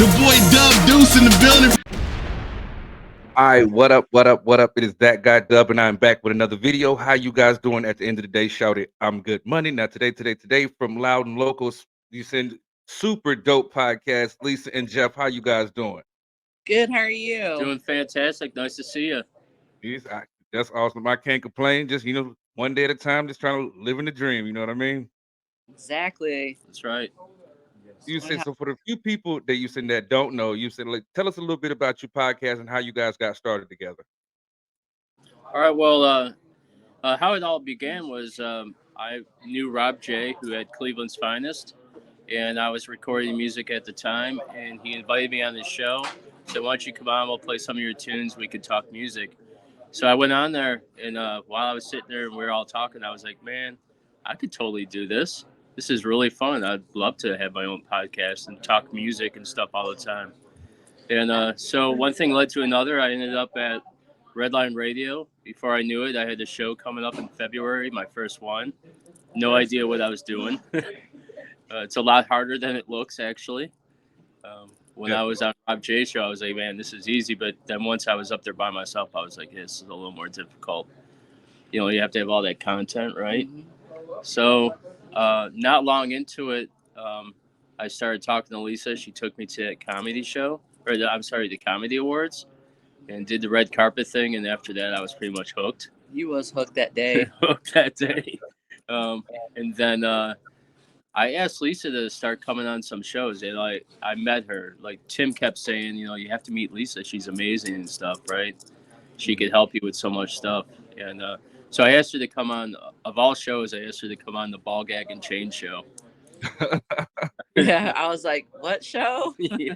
The boy Dub Deuce in the building. All right, what up, what up, what up? It is that guy Dub, and I'm back with another video. How you guys doing at the end of the day? Shout it, I'm good money. Now today from Loud and Locals, you send super dope podcast. Lisa and Jeff, how you guys doing? Good. How are you? Doing fantastic. Nice to see you. That's awesome. I can't complain. Just one day at a time, just trying to live in the dream. You know what I mean? Exactly. That's right. You said so. For the few people that you said that don't know, you said tell us a little bit about your podcast and how you guys got started together. All right. Well, how it all began was I knew Rob J, who had Cleveland's Finest, and I was recording music at the time, and he invited me on his show. So why don't you come on? We'll play some of your tunes. We could talk music. So I went on there, and while I was sitting there and we were all talking, I was like, man, I could totally do this. This is really fun. I'd love to have my own podcast and talk music and stuff all the time. And so one thing led to another. I ended up at Redline Radio. Before I knew it, I had a show coming up in February, my first one. No idea what I was doing. It's a lot harder than it looks, actually. When I was on Rob J's show, I was like, man, this is easy. But then once I was up there by myself, I was like, this is a little more difficult. You have to have all that content, right? Mm-hmm. So not long into it, I started talking to Lisa. She took me to that comedy show, the Comedy Awards, and did the red carpet thing. And after that, I was pretty much hooked. You was hooked that day. And then I asked Lisa to start coming on some shows. And I met her. Like Tim kept saying, you have to meet Lisa. She's amazing and stuff, right? She could help you with so much stuff. And so I asked her to come on, of all shows, I asked her to come on the Ball Gag and Chain show. Yeah, I was like, what show? Yeah.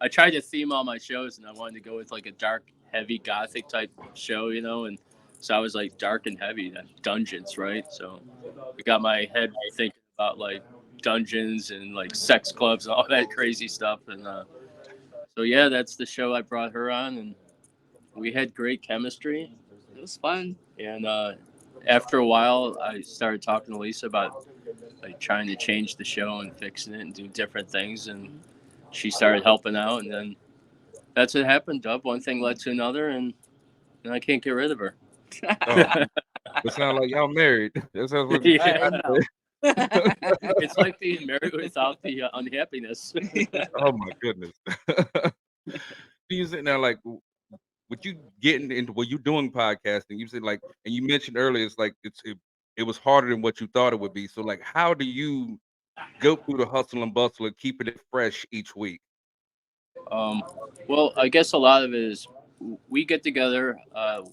I tried to theme all my shows, and I wanted to go with like a dark, heavy, gothic type show, and so I was like dark and heavy, dungeons, right? So it got my head thinking about like dungeons and like sex clubs and all that crazy stuff. And so, yeah, that's the show I brought her on, and we had great chemistry. It was fun. And after a while, I started talking to Lisa about like trying to change the show and fixing it and do different things. And she started helping out. And then that's what happened, Dub. One thing led to another, and I can't get rid of her. It sounds like y'all married. That sounds like It's like being married without the unhappiness. Oh my goodness. You sitting there like, what you getting into? What you doing podcasting? You said like, and you mentioned earlier, it's like it was harder than what you thought it would be. So like, how do you go through the hustle and bustle of keeping it fresh each week? Well, I guess a lot of it is we get together at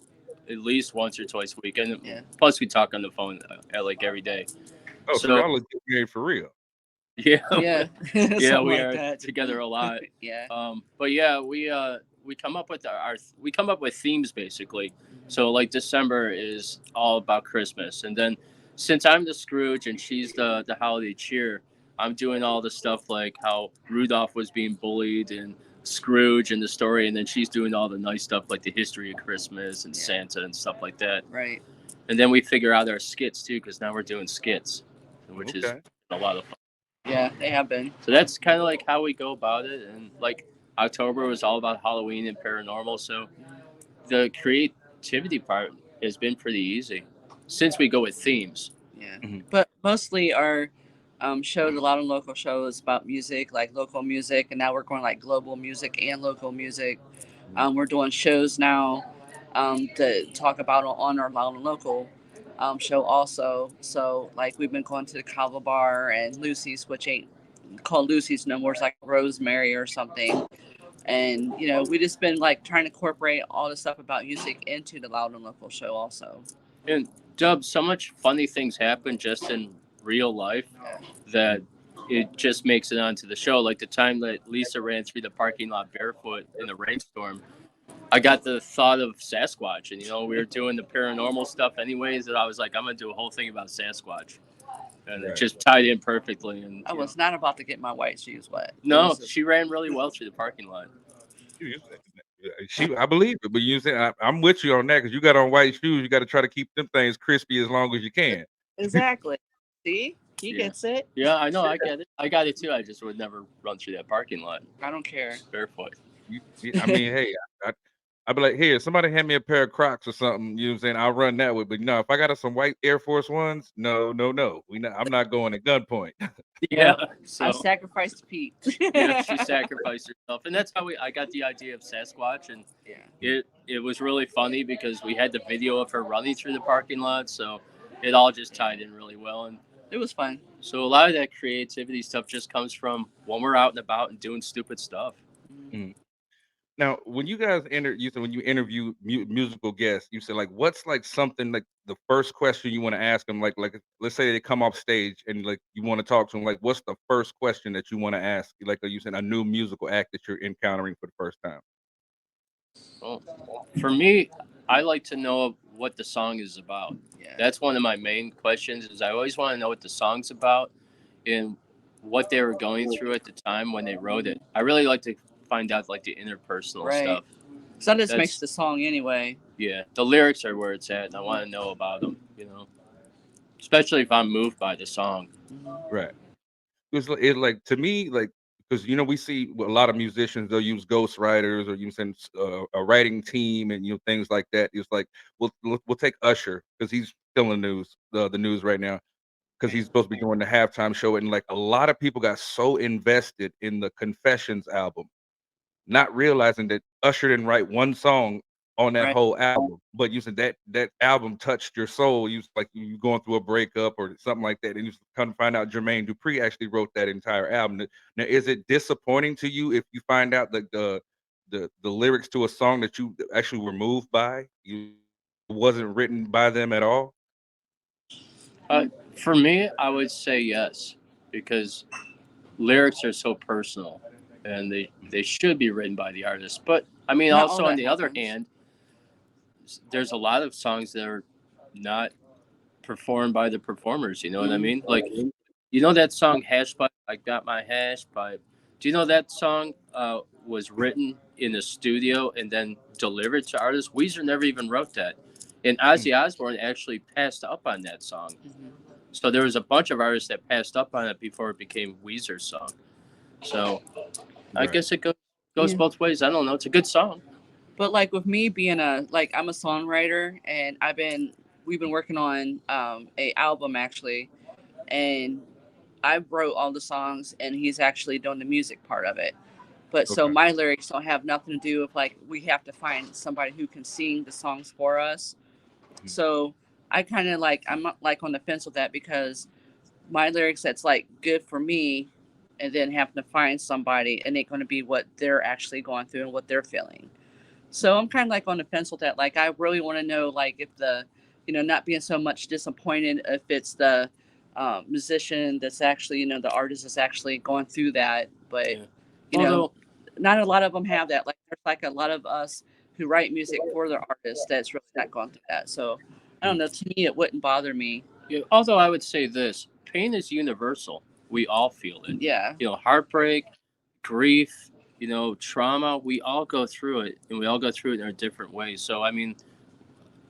least once or twice a week, and plus we talk on the phone like every day. Oh, so y'all look married for real? Yeah, yeah, yeah, we like are that. together a lot. Yeah. But yeah, we come up with we come up with themes basically. So like December is all about Christmas, and then since I'm the Scrooge and she's the holiday cheer, I'm doing all the stuff like how Rudolph was being bullied and Scrooge and the story, and then she's doing all the nice stuff like the history of Christmas and Santa and stuff like that. Right. And then we figure out our skits too, because now we're doing skits, which is a lot of fun. Yeah, they have been. So that's kind of like how we go about it. And like October was all about Halloween and paranormal. So the creativity part has been pretty easy since we go with themes. Yeah. Mm-hmm. But mostly our shows, a lot of local shows about music, like local music. And now we're going like global music and local music. We're doing shows now to talk about on our Loud and Local show also. So like we've been going to the Kava Bar and Lucy's, which ain't called Lucy's no more. It's like Rosemary or something. And, we just been like trying to incorporate all the stuff about music into the Loud and Local show also. And Dub, so much funny things happen just in real life that it just makes it onto the show. Like the time that Lisa ran through the parking lot barefoot in a rainstorm, I got the thought of Sasquatch, and we were doing the paranormal stuff anyways, and I was like, I'm gonna do a whole thing about Sasquatch, and it just tied in perfectly. And I was not about to get my white shoes wet. No, she ran really well through the parking lot. I believe it, but you say I'm with you on that because you got on white shoes. You got to try to keep them things crispy as long as you can. Exactly. See? He Yeah. gets it. Yeah, I know. I get it. I got it too. I just would never run through that parking lot I don't care. barefoot. I mean, hey, I'd be like, here, somebody hand me a pair of Crocs or something. You know what I'm saying? I'll run that way. But no, if I got some white Air Force Ones, no. I'm not going at gunpoint. Yeah. I So sacrificed Pete. yeah, she sacrificed herself, and that's how I got the idea of Sasquatch, and Yeah. it was really funny because we had the video of her running through the parking lot, so it all just tied in really well. And It was fun. so a lot of that creativity stuff just comes from when we're out and about and doing stupid stuff. Mm. Now, when you guys you said when you interview musical guests, you said like, what's like something like the first question you want to ask them? Like, let's say they come off stage and like you want to talk to them. Like, what's the first question that you want to ask? Like, you said a new musical act that you're encountering for the first time. Well, for me, I like to know what the song is about. Yeah. That's one of my main questions. Is I always want to know what the song's about and what they were going through at the time when they wrote it. I really like to find out like the interpersonal Right. stuff. So that just That's- makes the song anyway. Yeah, the lyrics are where it's at, and I want to know about them. You know, especially if I'm moved by the song. Right. It like to me like because we see a lot of musicians they'll use ghostwriters or using a writing team and things like that. It's like we'll take Usher because he's still in the news right now because he's supposed to be doing the halftime show and like a lot of people got so invested in the Confessions album, not realizing that Usher didn't write one song on that Right. whole album, but you said that album touched your soul. You like you going through a breakup or something like that, and you come to find out Jermaine Dupri actually wrote that entire album. Now, is it disappointing to you if you find out that the lyrics to a song that you actually were moved by you wasn't written by them at all? For me, I would say yes, because lyrics are so personal, and they should be written by the artist. But I mean, Not all also on that the other happens. hand, there's a lot of songs that are not performed by the performers. You know what I mean? Like, you know that song "Hash Pipe"? I got my hash pipe. Do you know that song was written in the studio and then delivered to artists? Weezer never even wrote that, and Ozzy Osbourne actually passed up on that song. Mhm. So there was a bunch of artists that passed up on it before it became Weezer's song. So I Right. guess it goes Yeah. both ways. I don't know. It's a good song. But like with me being I'm a songwriter and we've been working on a album actually, and I wrote all the songs and he's actually doing the music part of it. But so Okay. my lyrics don't have nothing to do with like we have to find somebody who can sing the songs for us. Mhm. So I kind of I'm not like on the fence with that because my lyrics that's like good for me, and then having to find somebody and it's going to be what they're actually going through and what they're feeling. So I'm kind of like on the fence with that. Like I really want to know like if not being so much disappointed if it's the musician that's actually the artist is actually going through that, but Yeah. you know Although, not a lot of them have that. Like there's like a lot of us who write music for the artist that's really not going through that. So I don't know. To me, it wouldn't bother me. although I would say this: pain is universal. We all feel it. Yeah. You know, heartbreak, grief, trauma. We all go through it, and we all go through it in our different ways. So I mean,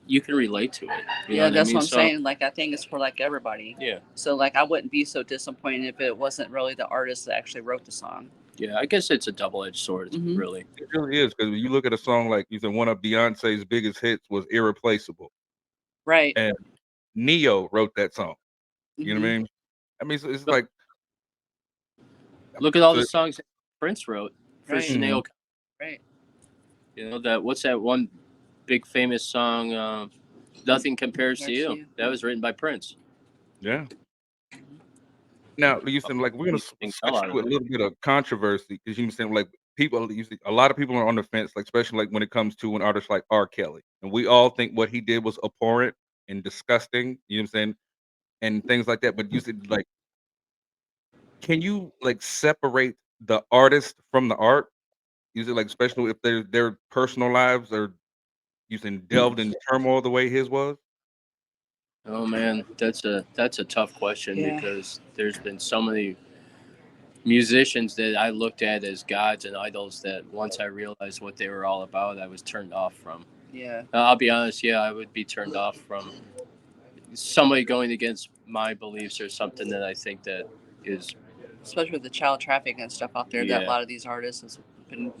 you can relate to it. You know Yeah, what that's I mean? what I'm So, saying. Like I think it's for like everybody. Yeah. So like I wouldn't be so disappointed if it wasn't really the artist that actually wrote the song. Yeah, I guess it's a double-edged sword, Mhm. really. It really is because when you look at a song like you said, one of Beyonce's biggest hits was "Irreplaceable," Right. and Neo wrote that song. You know what Mhm. I mean? I mean, so it's Look- like Look at all so the songs that Prince wrote for Right. Sinead O'Connor. Right. You know that what's that one big famous song? Nothing compares to Compares to you. You. That was written by Prince. yeah. Now, you said like we're gonna Think switch hell out to a of it. little bit of controversy because you said like people, a lot of people are on the fence, like especially like when it comes to an artist like R. Kelly, and we all think what he did was abhorrent and disgusting. You know what I'm saying, and things like that. But you said like, can you like separate the artist from the art? You said like, especially if their personal lives are using delved in turmoil the way his was. Oh man, that's a tough question Yeah. because there's been so many musicians that I looked at as gods and idols that once I realized what they were all about, I was turned off from. Yeah. I'll be honest, yeah, I would be turned off from somebody going against my beliefs or something that I think that is, especially with the child trafficking and stuff out there that a Yeah. lot of these artists has been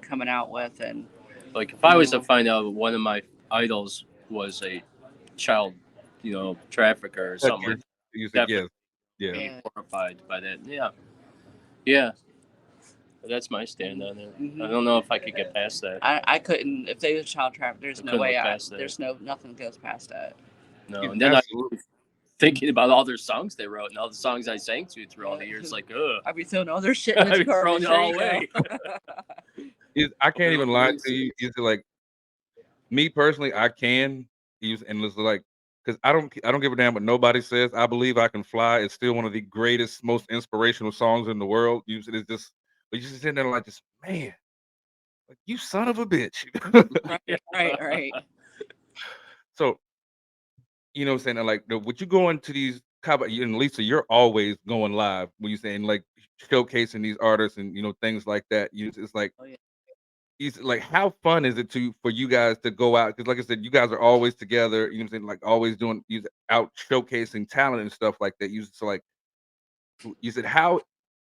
coming out with. And like, if I was to Yeah. find out one of my idols was a child, trafficker or something like that, You said yes. I'd Yeah. Yeah. be horrified by that. Yeah. But that's my stand on it. Mhm. I don't know if I could get past that. I couldn't, if they were child trafficking, there's I no couldn't way look past that. there's nothing goes past that. No, Yeah, and then absolutely. thinking about all their songs they wrote and all the songs I sang to through all the years, like, ugh. I'd be throwing all their shit in I'd the be throwing garbage. it There all you go. I can't even lie to Amazing. you. Is it like me personally? I can use, and it's like, because I don't give a damn what nobody says. I Believe I Can Fly is still one of the greatest, most inspirational songs in the world. It's just, but you just sitting there like this, man, like you son of a bitch. Right. So what I'm saying, and like would you go into these and Lisa, you're always going live when you saying like showcasing these artists and things like that. It's like Oh, yeah. how fun is it for you guys to go out? Because like I said, you guys are always together. You know what I'm saying, like always doing out showcasing talent and stuff like that. So like you said, how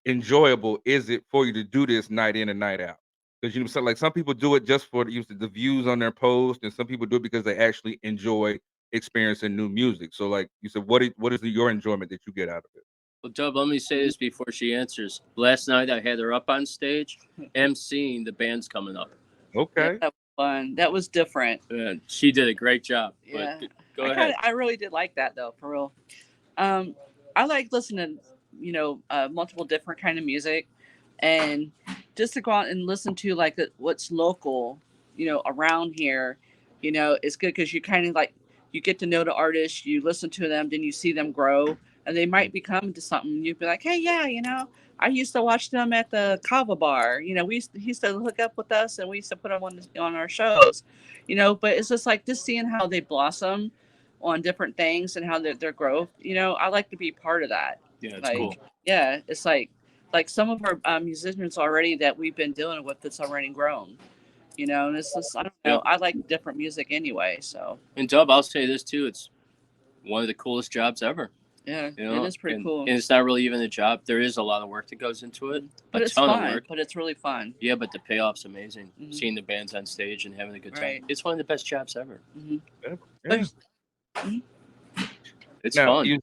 enjoyable is it for you to do this night in and night out? Because so like some people do it just for the views on their post, and some people do it because they actually enjoy experiencing new music. So like you said, what is your enjoyment that you get out of it? Well, Dub, let me say this before she answers. Last night I had her up on stage, emceeing the band's coming up. Okay. That was fun. That was different. And she did a great job. Yeah. But go ahead. I really did like that though, for real. I like listening, multiple different kind of music, and just to go out and listen to like what's local, around here, it's good because you kind of like you get to know the artist, you listen to them, then you see them grow, and they might become into something. You'd be like, hey, yeah, I used to watch them at the Kava Bar. He used to hook up with us, and we used to put them on our shows. But it's just like just seeing how they blossom on different things and how their growth. I like to be part of that. Yeah, it's Like, cool. yeah, it's like some of our musicians already that we've been dealing with that's already grown. And it's just, I don't know. I like different music anyway. So And Dub, I'll say this too. It's one of the coolest jobs ever. yeah, You know? it is pretty and, cool. And it's not really even a job. There is a lot of work that goes into it. But a it's ton fun. of work. But it's really fun. Yeah, but the payoff's amazing. Mhm. Seeing the bands on stage and having a good time. Right. It's one of the best jobs ever. Hmm. Yeah. It's Now, fun.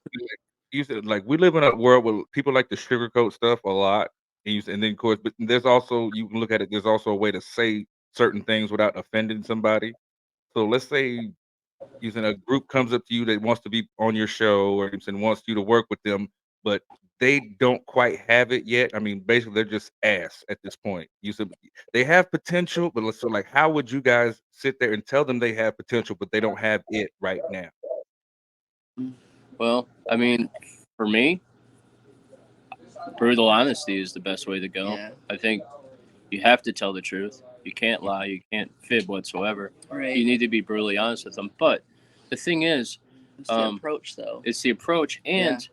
you said like we live in a world where people like to sugarcoat stuff a lot, and then of course, but there's also you can look at it. There's also a way to say certain things without offending somebody. So let's say using a group comes up to you that wants to be on your show or wants you to work with them, but they don't quite have it yet. I mean, basically, they're just ass at this point. You said they have potential, but so like, how would you guys sit there and tell them they have potential, but they don't have it right now? Well, I mean, for me, brutal honesty is the best way to go. Yeah. I think you have to tell the truth. You can't lie. You can't fib whatsoever. Right. You need to be brutally honest with them. But the thing is, It's the approach, though. it's the approach, and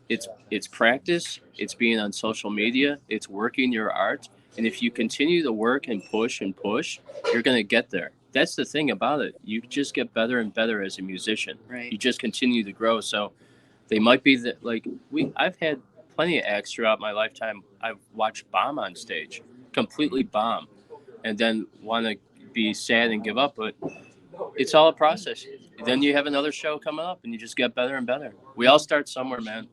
it's practice. It's being on social media. It's working your art. And if you continue to work and push, you're going to get there. That's the thing about it. You just get better and better as a musician. Right. You just continue to grow. So they might be I've had plenty of acts throughout my lifetime. I've watched bomb on stage, completely bomb, and then want to be sad and give up. But it's all a process. Then you have another show coming up, and you just get better and better. We all start somewhere, man.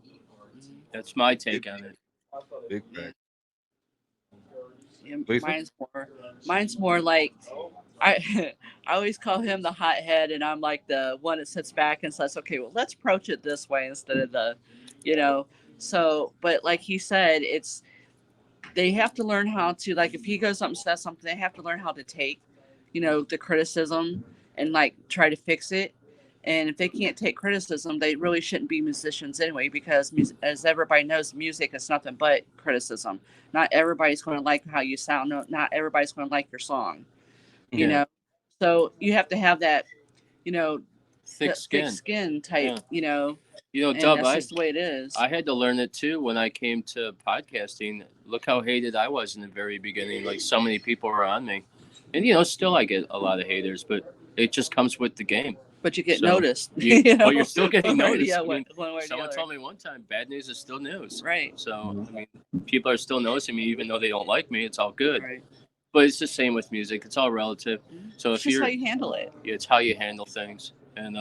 That's my take on it. Big fact. Yeah, Lisa? mine's more like I I always call him the hothead, and I'm like the one that sits back and says, okay, well, let's approach it this way instead of so, but like he said, they have to learn how to, like, if he goes up and says something, they have to learn how to take, the criticism and like try to fix it. And if they can't take criticism, they really shouldn't be musicians anyway, because as everybody knows, music is nothing but criticism. Not everybody's going to like how you sound. No, not everybody's going to like your song, So you have to have that, Thick skin. thick skin type, and Dub, that's just the way it is. I had to learn it too when I came to podcasting. Look how hated I was in the very beginning. Like, so many people were on me. And, still I get a lot of haters, but it just comes with the game. But you get So, noticed. but you're still getting noticed. Yeah, I mean, one way or the someone other. told me one time, bad news is still news. Right. So, I mean, people are still noticing me, even though they don't like me. It's all good. Right. But it's the same with music. It's all relative. So It's if just you're, how you handle it. it's how you handle things. And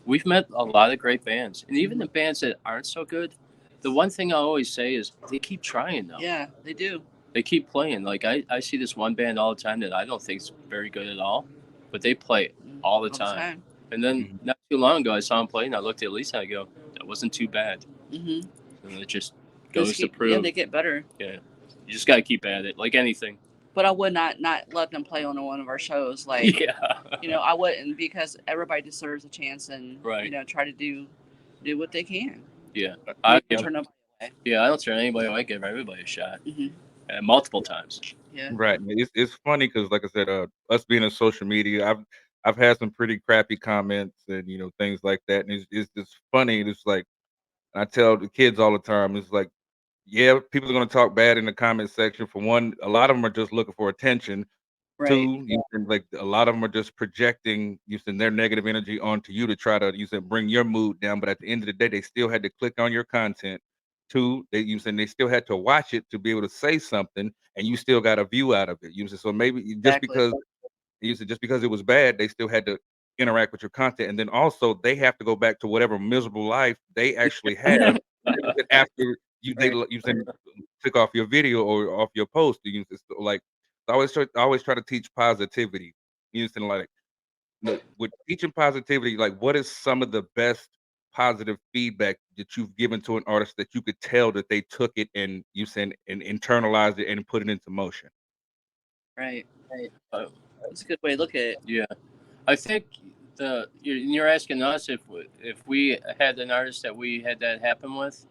we've met a lot of great bands, and even the bands that aren't so good. The one thing I always say is they keep trying though. Yeah, they do. They keep playing. Like I see this one band all the time that I don't think is very good at all, but they play all the time. And then not too long ago, I saw them play, and I looked at Lisa and I go, "That wasn't too bad." Mm-hmm. And it just goes to Yeah, prove, they get better. yeah, you just got to keep at it, like anything. But I would not let them play on one of our shows. Like, Yeah, I wouldn't, because everybody deserves a chance, and Right. try to do what they can. yeah. I I give, turn up. yeah, I don't turn anybody away. I give everybody a shot, Mm-hmm. multiple times. Yeah. Right. It's funny because, like I said, us being on social media, I've had some pretty crappy comments and things like that, and it's just funny. It's like I tell the kids all the time. It's like, yeah, people are gonna talk bad in the comment section. For one, a lot of them are just looking for attention. Right. Two, like a lot of them are just projecting using their negative energy onto you to try to bring your mood down. But at the end of the day, they still had to click on your content. Two, they still had to watch it to be able to say something, and you still got a view out of it. So maybe Exactly. just because it was bad, they still had to interact with your content, and then also they have to go back to whatever miserable life they actually have after you click off your video or off your post. It's like I always try to teach positivity. Like with teaching positivity, like what is some of the best positive feedback that you've given to an artist that you could tell that they took it and and internalized it and put it into motion? Right. Uh, That's a good way to look at it. Yeah, I think you're asking us if we had an artist that we had that happen with.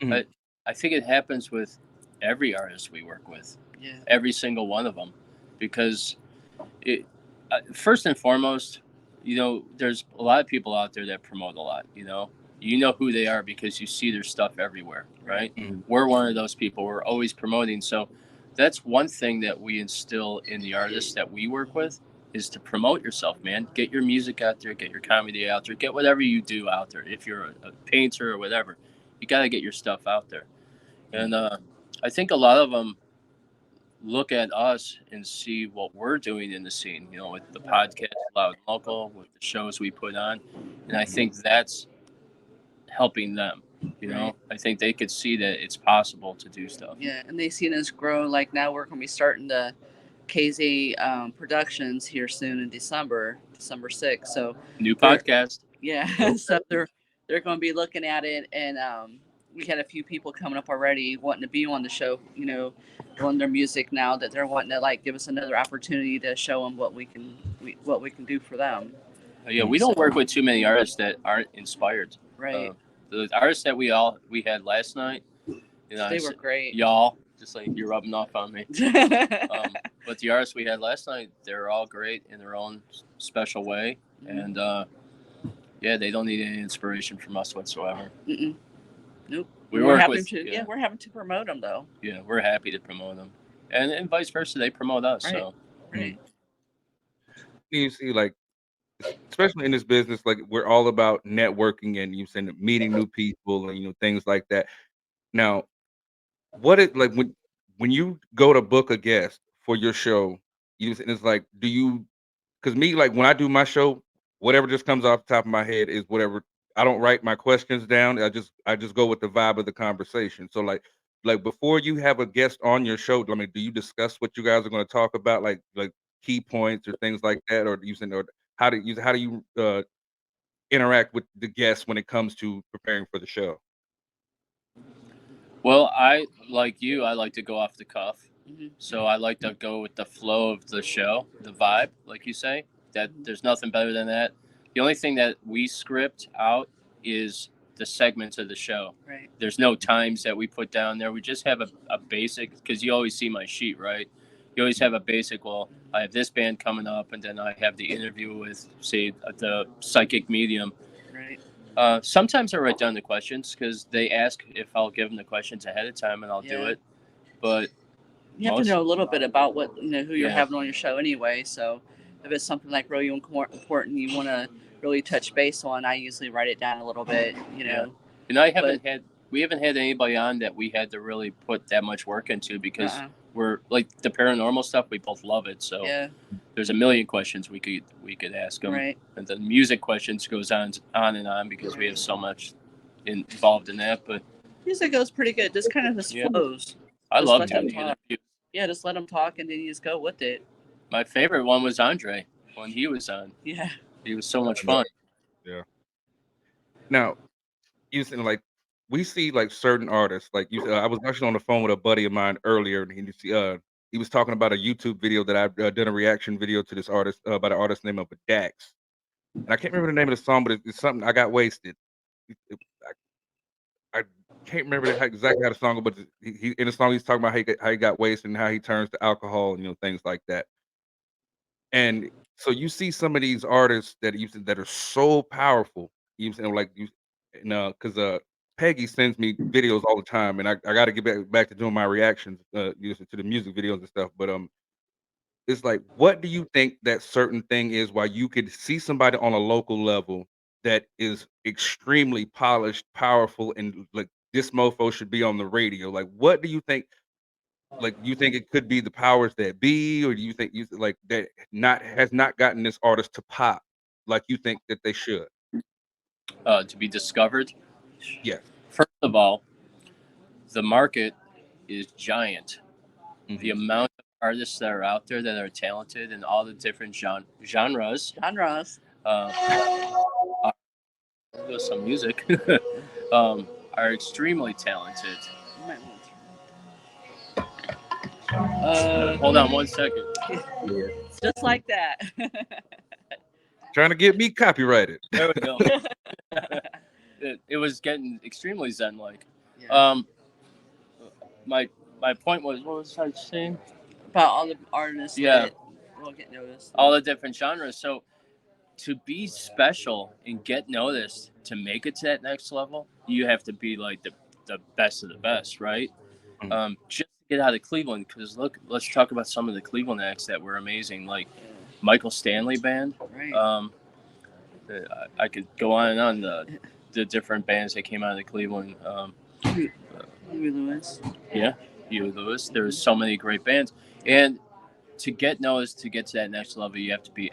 Mhm. I think it happens with every artist we work with, Yeah. every single one of them, because it first and foremost, there's a lot of people out there that promote a lot. You know who they are because you see their stuff everywhere, right? Mhm. We're one of those people. We're always promoting, so that's one thing that we instill in the artists that we work with is to promote yourself, man. Get your music out there, get your comedy out there, get whatever you do out there. If you're a painter or whatever, you got to get your stuff out there. And I think a lot of them look at us and see what we're doing in the scene, with the podcast, Loud and Local, with the shows we put on. And I think that's helping them. Right. I think they could see that it's possible to do stuff. Yeah, and they've seen us grow. Like now, we're gonna be starting the KZ Productions here soon in December 6th. So New They're- podcast. yeah, so they're going to be looking at it, and we had a few people coming up already wanting to be on the show. Doing their music now, that they're wanting to give us another opportunity to show them what we can do for them. Yeah, we don't work with too many artists that aren't inspired. Right. The artists that we had last night, They were great. y'all, just like you're rubbing off on me. But the artists we had last night, they're all great in their own special way, and they don't need any inspiration from us whatsoever. Mm-mm. Nope. We we're work having with, to. Yeah, we're having to promote them though. Yeah, we're happy to promote them, and vice versa, they promote us. Right. So Right. You see, like especially in this business, like we're all about networking and meeting new people and things like that. Now, what it like when you go to book a guest for your show, it's like, do you? Because me, like when I do my show, whatever just comes off the top of my head is whatever. I don't write my questions down. I just go with the vibe of the conversation. So like before you have a guest on your show, I mean, do you discuss what you guys are going to talk about, like key points or things like that, or how do you interact with the guests when it comes to preparing for the show? well, I like you. I like to go off the cuff. Mhm. So I like to go with the flow of the show, the vibe, like you say. That there's nothing better than that. The only thing that we script out is the segments of the show. Right. There's no times that we put down there. We just have a basic, because you always see my sheet, right? You always have a basic, well, I have this band coming up, and then I have the interview with, say, the psychic medium. Right. Sometimes I write down the questions because they ask if I'll give them the questions ahead of time, and I'll do Yeah. it. But You have to know a little bit about what who you're Yeah. having on your show anyway. So if it's something like really important you want to really touch base on, I usually write it down a little bit, you know. And we haven't had anybody on that we had to really put that much work into because we're like the paranormal stuff. We both love it, so there's a million questions we could ask them, Right. and the music questions goes on and on because we have so much involved in that. But music goes pretty good. Just kind of just flows. I Just love let them doing talk. interviews. Yeah, just let them talk and then you just go with it. My favorite one was Andre when he was on. Yeah. He was so much fun. Yeah. Now, you said like we see like certain artists, like you said, I was actually on the phone with a buddy of mine earlier, and he was talking about a YouTube video that I've done a reaction video to this artist by the artist name of Dax, and I can't remember the name of the song, but it's something I got wasted. I can't remember exactly how the song, but he in the song he's talking about how he got wasted and how he turns to alcohol and things like that. And so you see some of these artists that are so powerful, you know, like you, because Peggy sends me videos all the time, and I got to get back to doing my reactions, to the music videos and stuff. But it's like, what do you think that certain thing is? Why you could see somebody on a local level that is extremely polished, powerful, and like this mofo should be on the radio? Like, what do you think? Like, you think it could be the powers that be, or do you think like that not has not gotten this artist to pop like you think that they should? To be discovered. Yes. First of all, the market is giant. The amount of artists that are out there that are talented in all the different genres. With some music, are extremely talented. Hold on 1 second. Just like that. Trying to get me copyrighted. There we go. It was getting extremely zen-like. Yeah. My point was, what was I saying? About all the artists that will get noticed. All the different genres. So to be special and get noticed, to make it to that next level, you have to be like the best of the best, right? Just to get out of Cleveland, because look, let's talk about some of the Cleveland acts that were amazing, like Michael Stanley Band. Right. I could go on and on the different bands that came out of Cleveland. Huey Lewis. Yeah, Huey Lewis. There's so many great bands, and to get noticed, to get to that next level, you have to be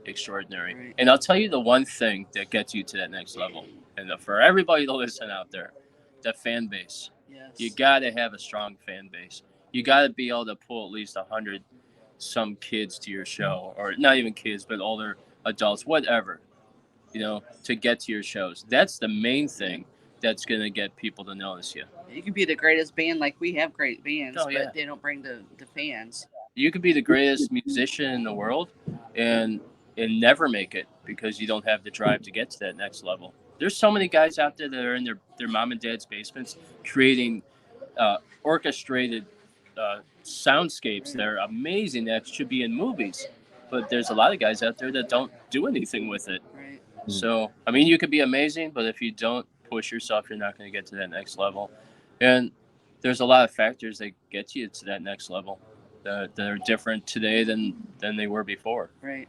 extraordinary. Right. And I'll tell you the one thing that gets you to that next level, and for everybody to listen out there, the fan base. Yes. You got to have a strong fan base. You got to be able to pull at least 100 some kids to your show, or not even kids, but older adults, whatever, to get to your shows. That's the main thing that's going to get people to notice you. You can be the greatest band, like we have great bands, Oh, yeah. but they don't bring the fans. You could be the greatest musician in the world and never make it because you don't have the drive to get to that next level. There's so many guys out there that are in their mom and dad's basements creating orchestrated soundscapes that are amazing that should be in movies. But there's a lot of guys out there that don't do anything with it. Right. So, I mean, you could be amazing, but if you don't push yourself, you're not going to get to that next level. And there's a lot of factors that get you to that next level that are different today than they were before. Right.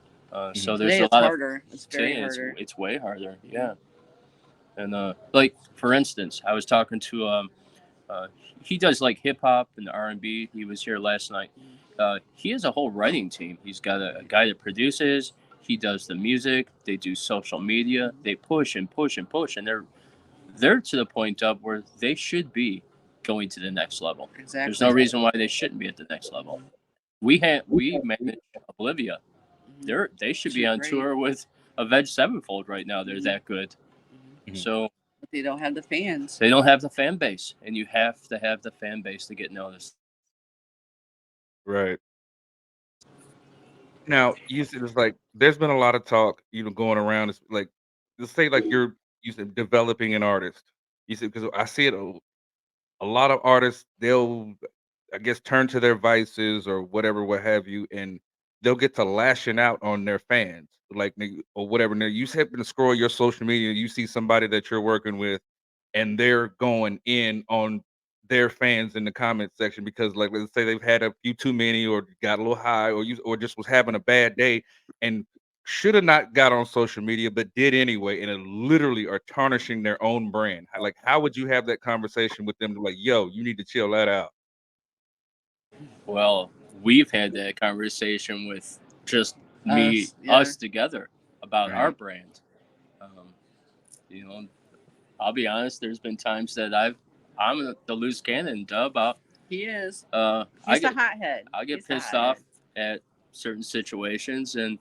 So there's there's a lot harder. It's very today harder. it's way harder. Yeah. And like for instance, I was talking to he does like hip hop and R&B. He was here last night. He has a whole writing team. He's got a guy that produces. He does the music. They do social media. They push and push and push, and they're to the point of where they should be going to the next level. Exactly. There's no reason why they shouldn't be at the next level. We manage Olivia. They should be on tour with Avenged Sevenfold right now. They're that good. So but they don't have the fans. they don't have the fan base, and you have to have the fan base to get noticed. Right. Now, you said it's like there's been a lot of talk, going around. It's like, let's say like you said developing an artist. You said because I see it a lot of artists, they'll I guess turn to their vices or whatever, what have you, and they'll get to lashing out on their fans, like or whatever. Now you happen to scroll your social media, you see somebody that you're working with, and they're going in on their fans in the comment section because, like, let's say they've had a few too many, or got a little high, or just was having a bad day, and should have not got on social media, but did anyway, and it literally are tarnishing their own brand. Like, how would you have that conversation with them? Like, yo, you need to chill that out. Well, we've had that conversation with just us together about Right. our brand. You know, I'll be honest. There's been times that I'm the loose cannon, Dub. He is. I He's get a hothead. I get He's a pissed hothead. off at certain situations, and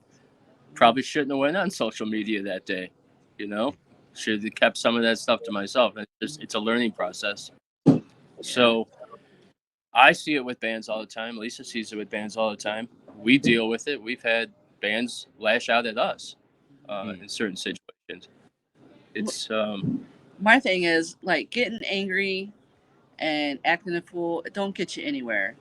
probably shouldn't have went on social media that day. You know, should have kept some of that stuff to myself. It's a learning process. So I see it with bands all the time. Lisa sees it with bands all the time. We deal with it. We've had bands lash out at us in certain situations. It's My thing is, like, getting angry and acting a fool, it don't get you anywhere.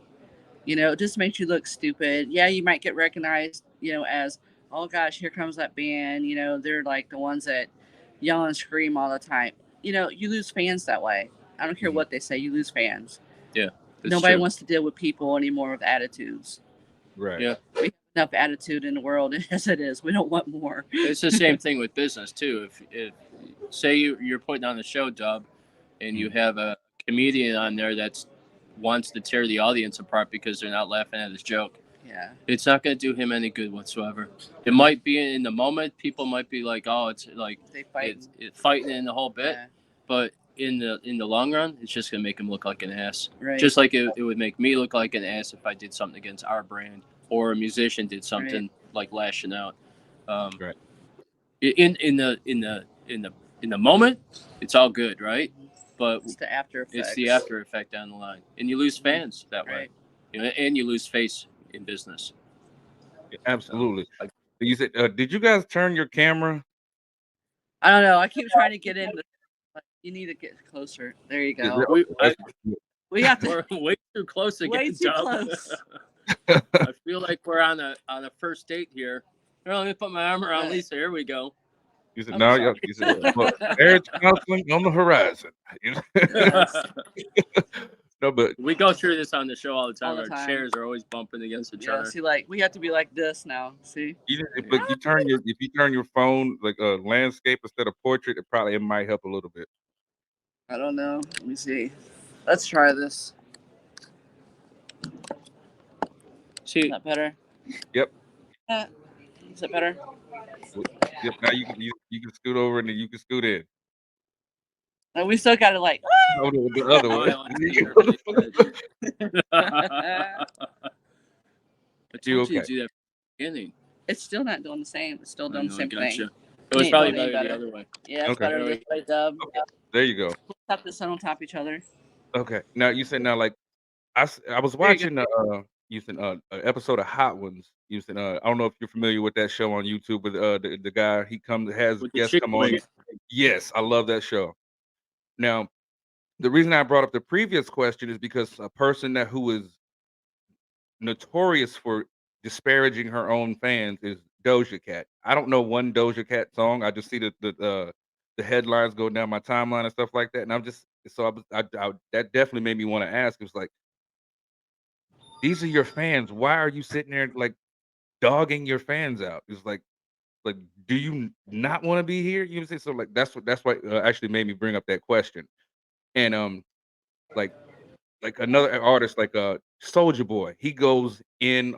You know, it just makes you look stupid. Yeah, you might get recognized, you know, as, oh gosh, here comes that band. You know, they're like the ones that yell and scream all the time. You know, you lose fans that way. I don't care what they say, you lose fans. yeah. It's Nobody true. wants to deal with people anymore with attitudes. Right. Yeah. We have enough attitude in the world as it is. We don't want more. It's the same thing with business too. If say you're putting on a show, Dub, and you have a comedian on there that wants to tear the audience apart because they're not laughing at his joke, Yeah. it's not going to do him any good whatsoever. It might be in the moment, people might be like, "Oh, it's like They fight. it's fighting in the whole bit," Yeah. but in the long run, it's just going to make him look like an ass. Right. Just like it would make me look like an ass if I did something against our brand, or a musician did something like lashing out. Right. In the moment, it's all good, right? But It's the after effects. it's the after effect down the line, and you lose fans that way. Right. You know, and you lose face in business. Absolutely. You said, did you guys turn your camera? I don't know. I keep trying to get in. Like, you need to get closer. There you go. We have to. We're way too close again. Way too close. I feel like we're on a first date here. Well, let me put my arm around Lisa. Here we go. You said, I'm no, sorry. you said, well, marriage counseling on the horizon. You know? Yes. No, but We go through this on the show all the time. All the Our time. chairs are always bumping against each Yeah. other. See, like, we have to be like this now. See. but if you turn your phone like a landscape instead of portrait, it might help a little bit. I don't know. Let me see. Let's try this. See, Is that better? Yep. Is that better? Yep. Now you can scoot over and then you can scoot in. And we still got to like. Oh, the other Oh, way. I told you okay? to do that from the beginning. It's still not doing the same. It's still I doing know, the same gotcha. thing. It was Ain't probably doing any better the better. other way. Yeah, it's Okay. better this way, Dub. There you go. Tap this on top of each other. Okay. Now you said like I was There you watching an episode of Hot Ones. I don't know if you're familiar with that show on YouTube, but the guy has With the guests chicken come on. wings. Yes, I love that show. Now, the reason I brought up the previous question is because a person who is notorious for disparaging her own fans is Doja Cat. I don't know one Doja Cat song. I just see the headlines go down my timeline and stuff like that, and I'm just that definitely made me want to ask. It was like, these are your fans. Why are you sitting there like dogging your fans out? It's like, do you not want to be here? You know what I'm saying? So like that's what actually made me bring up that question. And like another artist like Soldier Boy, he goes in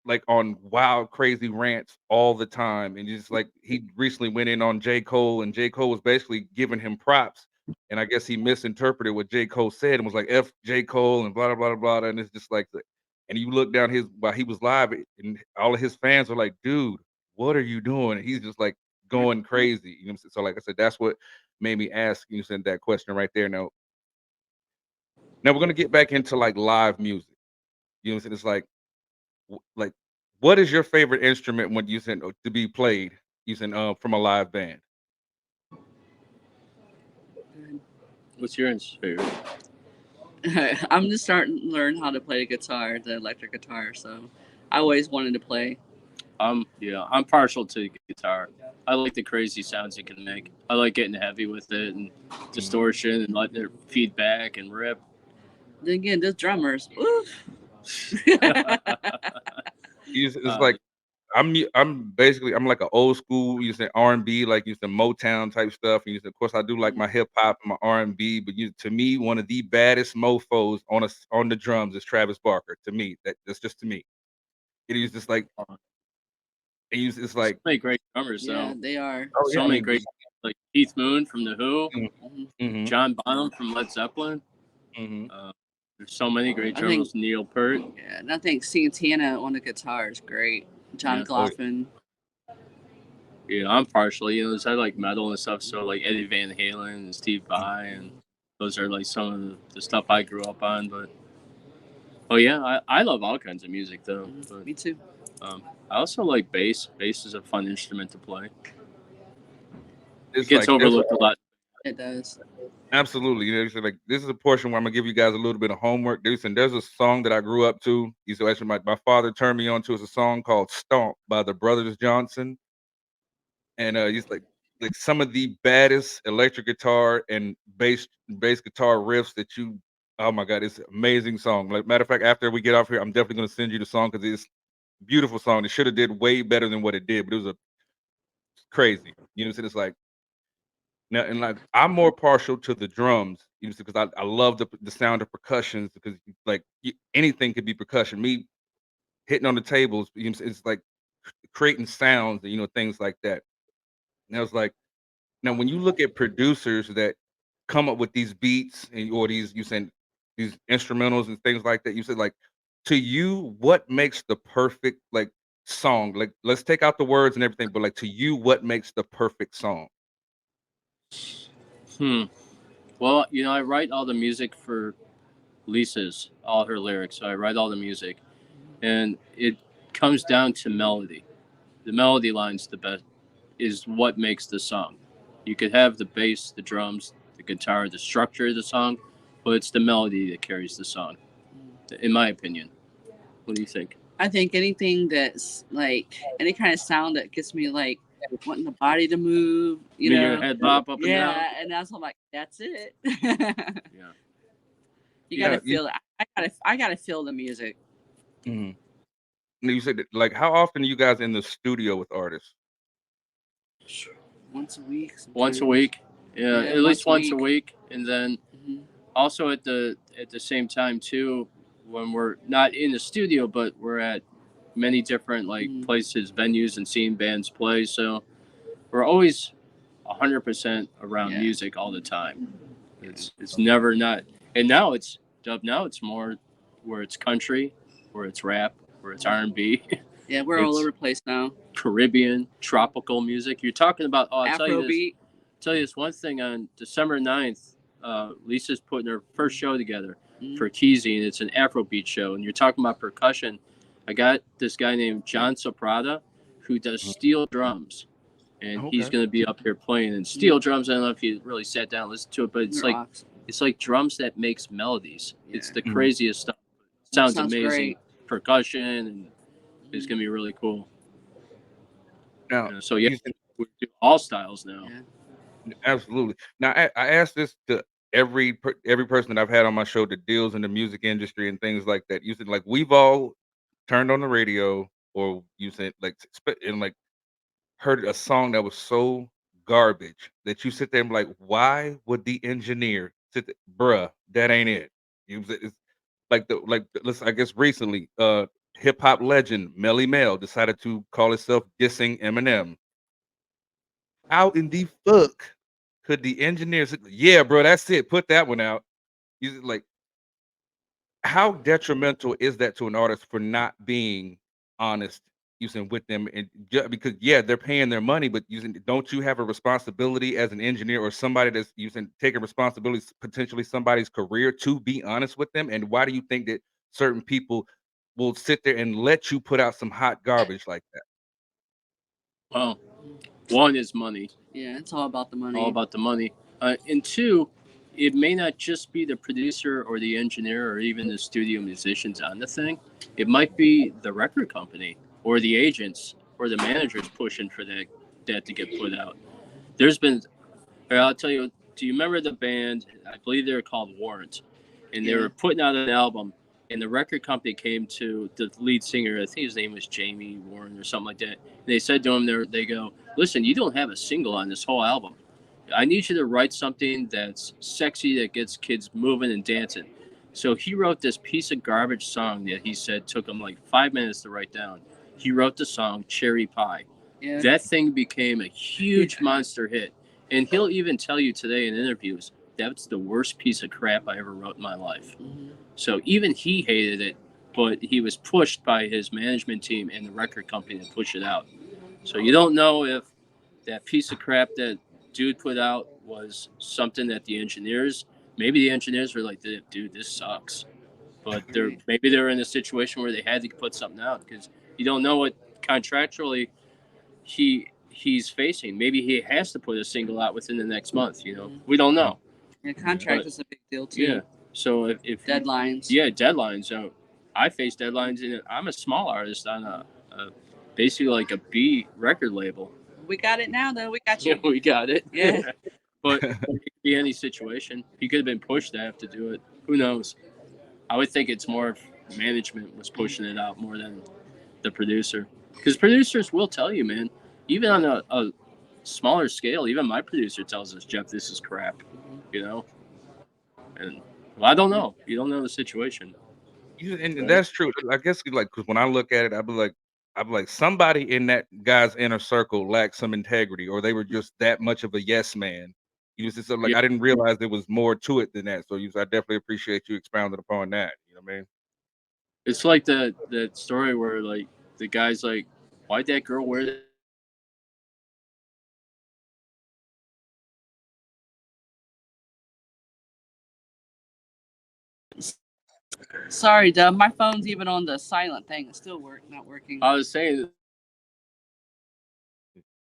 like on wild crazy rants all the time, and just like he recently went in on J. Cole, and J. Cole was basically giving him props, and I guess he misinterpreted what J. Cole said and was like F J. Cole and blah blah blah blah, and it's just like and you look down while he was live, and all of his fans are like, dude, what are you doing? And he's just like going crazy. You know what I'm saying? So like I said, that's what made me ask you sent that question right there. Now we're gonna get back into like live music. You know what I'm saying? It's like what is your favorite instrument when you send to be played using from a live band? What's your favorite? I'm just starting to learn how to play the guitar, the electric guitar. So I always wanted to play. I'm partial to the guitar. I like the crazy sounds it can make. I like getting heavy with it and distortion and letting it feedback and rip. then again, those drummers. Oof. It's like I'm basically I'm like an old school. You say R&B, like you said Motown type stuff. And you said, of course, I do like my hip hop and my R&B. But to me, one of the baddest mofo's on the drums is Travis Barker. To me, that's just to me. It is just like it's So like many great drummers, Yeah, though. they are. oh So yeah, I many mean, great, like Keith Moon from The Who, mm-hmm, John Bonham from Led Zeppelin. mm-hmm. There's so many great I think- drummers. Neil Peart. Yeah, and I think Santana on the guitar is great. John Yeah. Gloffin. Yeah, I'm partial. You know, I like metal and stuff. So like Eddie Van Halen and Steve Vai, and those are like some of the stuff I grew up on. But oh yeah, I love all kinds of music though. But Me too. I also like bass. Bass is a fun instrument to play. It's It gets like, there's overlooked a lot. It does. absolutely. You know, so like this is a portion where I'm gonna give you guys a little bit of homework. There's a song that I grew up to. So actually, my father turned me on to is a song called "Stomp" by the Brothers Johnson, and he's like some of the baddest electric guitar and bass guitar riffs that you. Oh my God, it's an amazing song. Like matter of fact, after we get off here, I'm definitely gonna send you the song because it's a beautiful song. It should have did way better than what it did, but it was a crazy. You know, so it's like. Now, and like I'm more partial to the drums, you know, because I love the sound of percussions because like anything could be percussion. Me hitting on the tables, you know, it's like creating sounds, you know, things like that. And I was like, now when you look at producers that come up with these beats or these you said these instrumentals and things like that, you said like to you, what makes the perfect like song? Like let's take out the words and everything, but like to you, what makes the perfect song? Well, you know, I write all the music for Lisa's, all her lyrics. So I write all the music, and it comes down to melody. The melody line's the best, is what makes the song. You could have the bass, the drums, the guitar, the structure of the song, but it's the melody that carries the song, in my opinion. What do you think? I think anything that's like any kind of sound that gets me like wanting the body to move, you know. Your head bop up and down. Yeah, and that's I'm like, that's it. Yeah. You Yeah, gotta feel it. I gotta feel the music. Mhm. And you said that, like, how often are you guys in the studio with artists? Once a week. Once a sometimes. week. Yeah, Yeah, at least once a week. week, and then Mhm. also at the same time too, when we're not in the studio, but we're at many different like places, venues, and seeing bands play. So we're always 100% around Yeah. music all the time. It's never not. And now it's dub. Now it's more where it's country, where it's rap, where it's R&B, Yeah, we're all It's- over the place now. Caribbean, tropical music. You're talking about. Oh, I'll Afrobeat. tell you this one thing. On December 9th, Lisa's putting her first show together for Keezy, and it's an Afrobeat show. And you're talking about percussion. I got this guy named John Soprada who does steel drums, and he's Okay. going to be up here playing. And steel drums, I don't know if you really sat down and listened to it, but it's It like rocks. it's like drums that makes melodies. It's Yeah. the Mhm. craziest stuff. Sounds Sounds amazing. great. Percussion, and it's going to be really cool. Now, So yeah, you said- we do all styles now. Yeah. absolutely. Now, I asked this to every person that I've had on my show that deals in the music industry and things like that. You said like we've all turned on the radio, or you said like and like heard a song that was so garbage that you sit there and be like, why would the engineer sit there, bruh? That ain't it. It's let's I guess recently, hip hop legend Melly Mel decided to call itself dissing Eminem. How in the fuck could the engineers? Yeah, bro, that's it. Put that one out. You like how detrimental is that to an artist for not being honest using with them and because yeah they're paying their money but using don't you have a responsibility as an engineer or somebody that's using taking responsibility potentially somebody's career to be honest with them and why do you think that certain people will sit there and let you put out some hot garbage like that? Well, one is money. Yeah, it's all about the money. All about the money. And two, it may not just be the producer or the engineer or even the studio musicians on the thing. It might be the record company or the agents or the managers pushing for that to get put out. There's been, I'll tell you, do you remember the band? I believe they were called Warrant. and they Yeah. were putting out an album, and the record company came to the lead singer. I think his name was Jamie Warren or something like that. And they said to him, they go, listen, you don't have a single on this whole album. I need you to write something that's sexy, that gets kids moving and dancing. So he wrote this piece of garbage song that he said took him like 5 minutes to write down. He wrote the song Cherry Pie. Yeah. That thing became a huge monster hit. And he'll even tell you today in interviews, that's the worst piece of crap I ever wrote in my life. Mhm. So even he hated it, but he was pushed by his management team and the record company to push it out. So you don't know if that piece of crap that dude put out was something that maybe the engineers were like, dude, this sucks. But maybe they're in a situation where they had to put something out because you don't know what contractually he's facing. Maybe he has to put a single out within the next month. We don't know. Yeah, contract is a big deal too. Yeah. So if Deadlines. Yeah, deadlines. So I face deadlines, and I'm a small artist on a basically like a B record label. We got it now, though. We got Yeah, you. we got it. Yeah. But it could be any situation. He could have been pushed to have to do it. Who knows? I would think it's more of management was pushing it out more than the producer. Because producers will tell you, man, even on a smaller scale, even my producer tells us, Jeff, this is crap, And I don't know. You don't know the situation. And that's true. I guess like because when I look at it, I'd be like somebody in that guy's inner circle lacked some integrity, or they were just that much of a yes man. Just like I didn't realize there was more to it than that. So I definitely appreciate you expounding upon that. You know what I mean? It's like that story where like the guy's like, why'd that girl wear that? Sorry, Dub. My phone's even on the silent thing. It's still not working. I was saying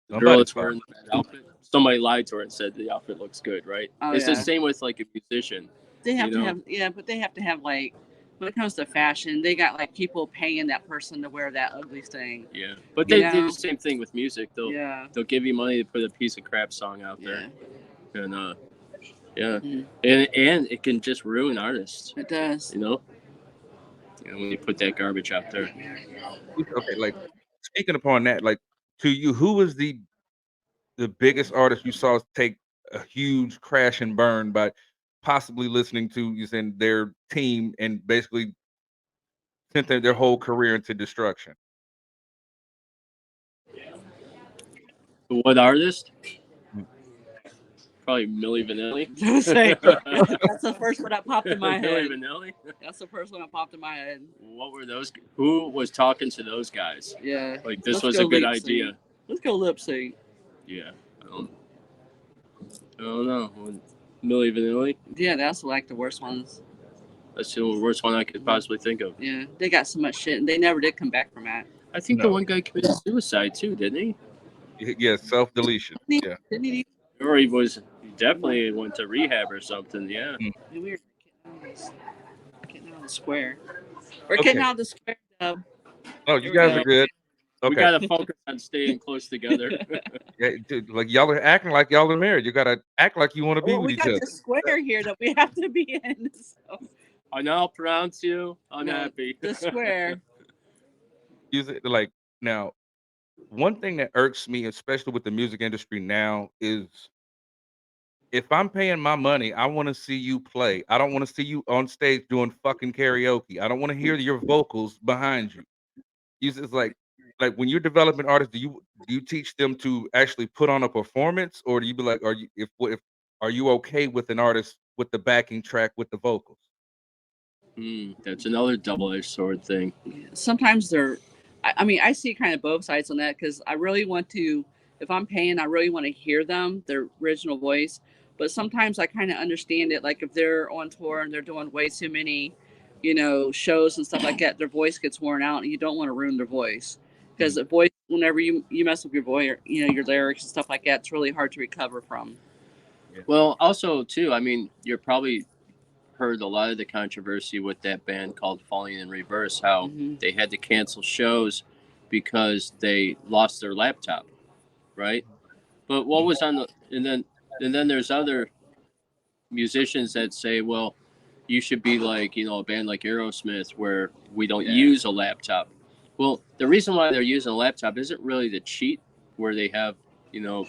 the girl that's wearing that outfit, somebody lied to her and said the outfit looks good, right? Oh, it's yeah. the same with like a musician. They have to have, but they have to have like, when it comes to fashion, they got like people paying that person to wear that ugly thing. Yeah, but they do the same thing with music. They'll give you money to put a piece of crap song out there, and and it can just ruin artists. It does. When you put that garbage out there. Okay, like speaking upon that, like to you, who was the biggest artist you saw take a huge crash and burn by possibly listening to their team and basically sent their whole career into destruction? What artist? Probably Milli Vanilli. That's the first one that popped in my head. Milli Vanilli? That's the first one that popped in my head. What were those? Who was talking to those guys? Yeah. Like this was a good idea. Let's go lip sync. Yeah. I don't know. Milli Vanilli? Yeah, that's like the worst ones. That's the worst one I could possibly think of. Yeah, they got so much shit, and they never did come back from that. I think the one guy committed suicide too, didn't he? Yeah, self-deletion. Yeah. Didn't he? Or he definitely went to rehab or something. Yeah. We're getting out of the square. We're getting out of the square. Oh, you guys are good. Okay. We gotta focus on staying close together. Yeah, dude, like y'all are acting like y'all are married. You gotta act like you want to be with each other. We got the square here that we have to be in. So. I now pronounce you unhappy. The square. Use it like now. One thing that irks me, especially with the music industry now, is if I'm paying my money, I want to see you play. I don't want to see you on stage doing fucking karaoke. I don't want to hear your vocals behind you. It's like when you're developing artists, do you teach them to actually put on a performance, or do you be like, are you okay with an artist with the backing track with the vocals? That's another double-edged sword thing. Sometimes I see kind of both sides on that because I really want to, if I'm paying, I really want to hear them, their original voice. But sometimes I kind of understand it. Like if they're on tour and they're doing way too many, shows and stuff like that, their voice gets worn out and you don't want to ruin their voice. Because the voice, whenever you mess with your voice, your lyrics and stuff like that, it's really hard to recover from. Well, also too, I mean, you're probably heard a lot of the controversy with that band called Falling in Reverse, how they had to cancel shows because they lost their laptop, right? But what was on and then there's other musicians that say, well, you should be like, you know, a band like Aerosmith where we don't Yeah. use a laptop. Well, the reason why they're using a laptop isn't really to cheat, where they have, you know,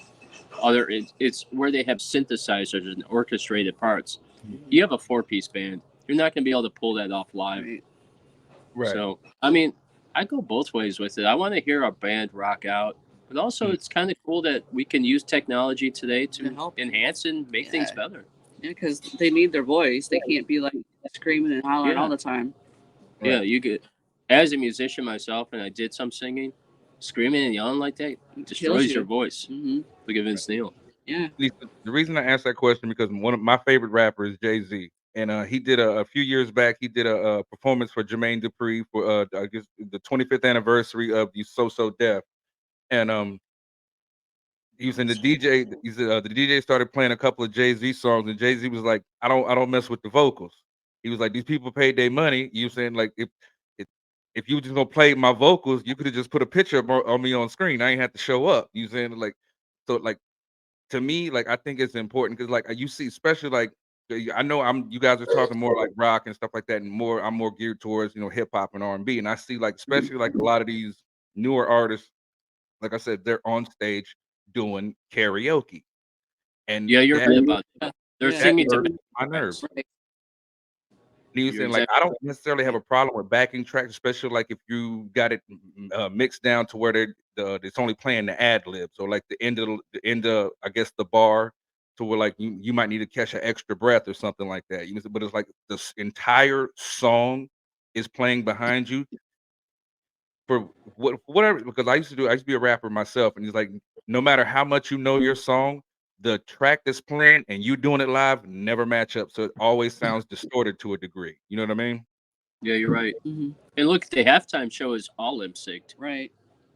it's where they have synthesizers and orchestrated parts. You have a 4-piece band. You're not going to be able to pull that off live. Right. Right. So, I mean, I go both ways with it. I want to hear our band rock out, but also it's kind of cool that we can use technology today To to help. enhance and make things Yeah. better. Yeah, because they need their voice. They can't be like screaming and hollering Yeah. all the time. Right. Yeah, you get, as a musician myself, and I did some singing, screaming and yelling like that destroys you. your voice. Hmm. Look at Vince Neil. Yeah. Lisa, the reason I asked that question because one of my favorite rappers is Jay-Z, and he did a few years back. He did a performance for Jermaine Dupri for I guess the 25th anniversary of "You So Deaf," and he was in the DJ. He said the DJ started playing a couple of Jay-Z songs, and Jay-Z was like, "I don't mess with the vocals." He was like, "These people paid their money." You saying like if if you were just gonna play my vocals, you could have just put a picture of me on screen. I ain't have to show up. You saying like so like to me, like I think it's important because like you see, especially like I know you guys are talking more like rock and stuff like that, and I'm more geared towards hip hop and R&B, and I see like especially like a lot of these newer artists, like I said, they're on stage doing karaoke, and Yeah, you're that right about that. They're Yeah. singing to irks my nerves. Right. You You're saying like exactly I don't necessarily have a problem with backing tracks, especially like if you got it mixed down to where it's only playing the ad libs or like the end of I guess the bar to where like you might need to catch an extra breath or something like that. But it's like this entire song is playing behind you for whatever. Because I used to be a rapper myself, and it's like no matter how much you know your song, the track that's playing and you doing it live never match up. So it always sounds distorted to a degree. You know what I mean? Yeah, you're right. Hmm. And look, the halftime show is all lip synced. Right.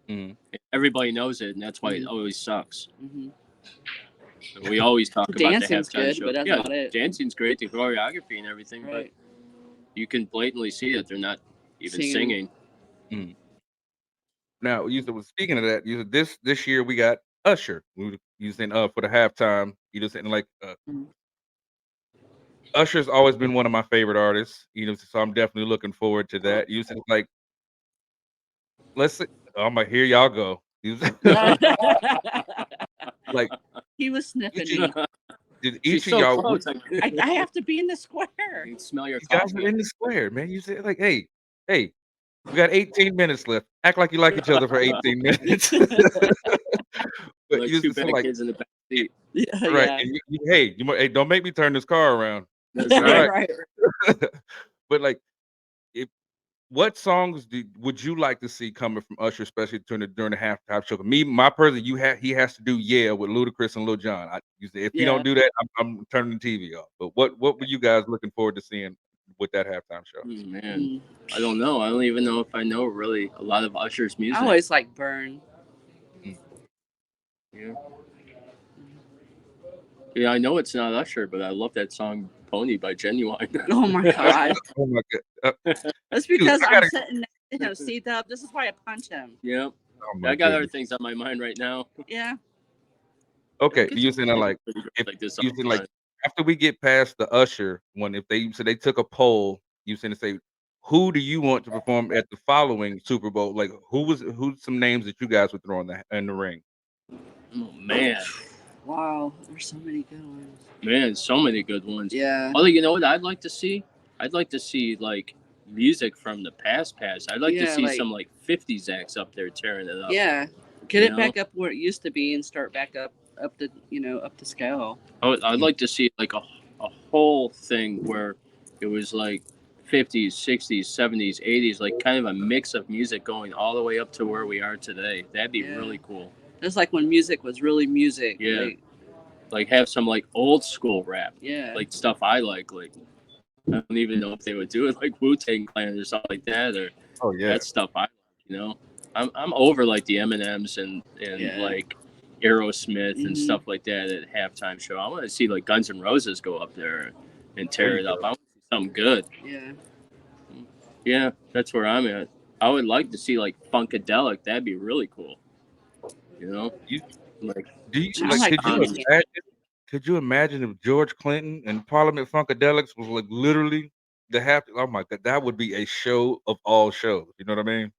Mhm. Everybody knows it, and that's why it Mhm. always sucks. Hmm. And we always talk about the Dancing's halftime good, show. but that's Yeah, about it. dancing's great, the choreography and everything, Right. but you can blatantly see that they're not even Singing. singing. Now, speaking of that, this year we got Usher. We were using for the halftime. You just saying like Mhm. Usher's always been one of my favorite artists. So I'm definitely looking forward to that. You said like let's see. I'm like here y'all go. Like He was sniffing each me. of, did She's each of so y'all close. I have to be in the I square. can smell your you guys coffee. are in the square, man. You said like hey, we got 18 minutes left. Act like you like each other for 18 minutes. But Like you two just bad like kids in the back seat. Yeah. right, Yeah. and hey, don't make me turn this car around. That's All right. right. Right. But like, if what songs would you like to see coming from Usher, especially during the halftime show? My person, he has to do "Yeah" with Ludacris and Lil Jon. You say if he Yeah. don't do that, I'm turning the TV off. But what were you guys looking forward to seeing with that halftime show? Man, Mm. I don't know. I don't even know if I know really a lot of Usher's music. I always like Burn. Yeah. Yeah, I know it's not Usher, but I love that song "Pony" by Genuine. Oh my god. Oh my god! That's because I I'm gotta- sitting next to him. See, Dub. This is why I punch him. Yeah, Oh my I got other goodness. things on my mind right now. Yeah. Okay, Kids you saying are like pretty good if like this you all saying the like time. after we get past the Usher one, if they took a poll, you saying to say who do you want to perform at the following Super Bowl? Like who's some names that you guys would throw in the ring? Oh man, Wow. There's so many good ones. man, so many good ones. Yeah. Although you know what I'd like to see? I'd like to see like music from the past. I'd like to Yeah, see like- some like 50s acts up there tearing it up. Yeah. Get You it know? back up where it used to be and start back up to up to scale. I'd like to see like a whole thing where it was like 50s, 60s, 70s, 80s, like kind of a mix of music going all the way up to where we are today. That'd be Yeah. really cool. That's like when music was really music. Yeah. Like have some like old school rap, Yeah. like stuff I like. Like I don't even know if they would do it like Wu-Tang Clan or something like that, or Oh yeah. that stuff I like. You know, I'm over like the Eminems and Yeah. like Aerosmith and Mhm. stuff like that at halftime show. I want to see like Guns N' Roses go up there and tear it up. I want to see something good. Yeah. Yeah, that's where I'm at. I would like to see like Funkadelic. That'd be really cool. You know, You- like Do you I like like could you imagine if George Clinton and Parliament Funkadelics was like literally to have. Oh my god, that would be a show of all shows. You know what I mean?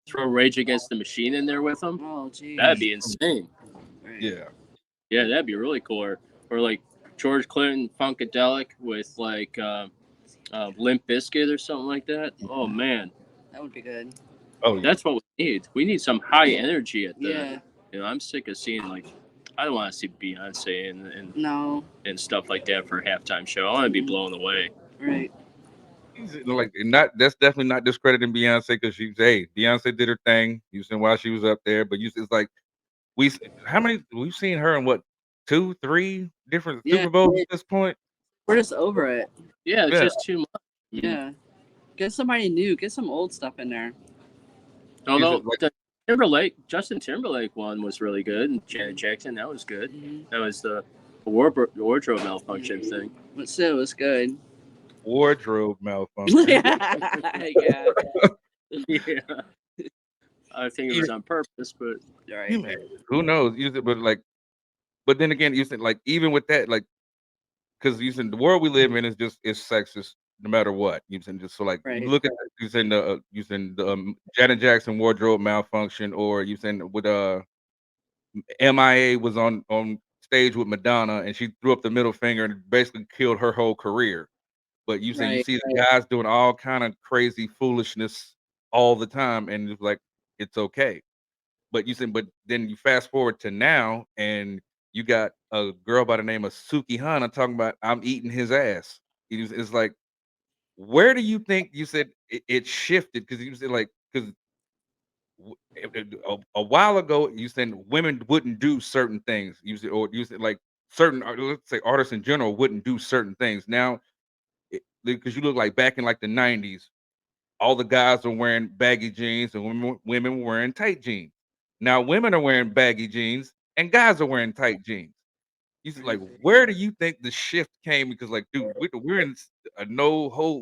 Throw Rage Against the Machine in there with them. Oh, geez. That'd be insane. Right. Yeah. Yeah, that'd be really cool. Or like George Clinton Funkadelic with like Limp Bizkit or something like that. Oh man, That would be good. Oh yeah. that's what we need. We need some high energy at the. Yeah. You know, I'm sick of seeing like. I don't want to see Beyonce No. and stuff like that for a halftime show. I want to be blown away. Right. Like not that's definitely not discrediting Beyonce because Beyonce did her thing. You seen while she was up there, but it's like we've seen her in what 2, 3 different Yeah. Super Bowls at this point. We're just over it. Yeah, it's Yeah. just too much. Yeah. Get somebody new. Get some old stuff in there. Although like- the Justin Timberlake one was really good, and Janet Jackson, that was good. Mhm. That was the wardrobe malfunction thing. But still, it was good. Wardrobe malfunction. Yeah. Yeah, I think it was on purpose, but Right. Who knows? But then again, you said like even with that, like because you said the world we live in is sexist no matter what. You said just so like Right. you look at you said the Janet Jackson wardrobe malfunction, or you said with MIA was on stage with Madonna and she threw up the middle finger and basically killed her whole career. But you say you Right, see the guys doing all kind of crazy foolishness all the time, and it's like it's okay. But but then you fast forward to now, and you got a girl by the name of Suki Hana talking about I'm eating his ass. It's like, where do you think you said it shifted? Because you said like because a while ago you said women wouldn't do certain things. You said like certain let's say artists in general wouldn't do certain things. Now because you look like back in like the 90s, all the guys are wearing baggy jeans and women were wearing tight jeans. Now women are wearing baggy jeans and guys are wearing tight jeans. You see, like, where do you think the shift came? Because, like, dude, we're in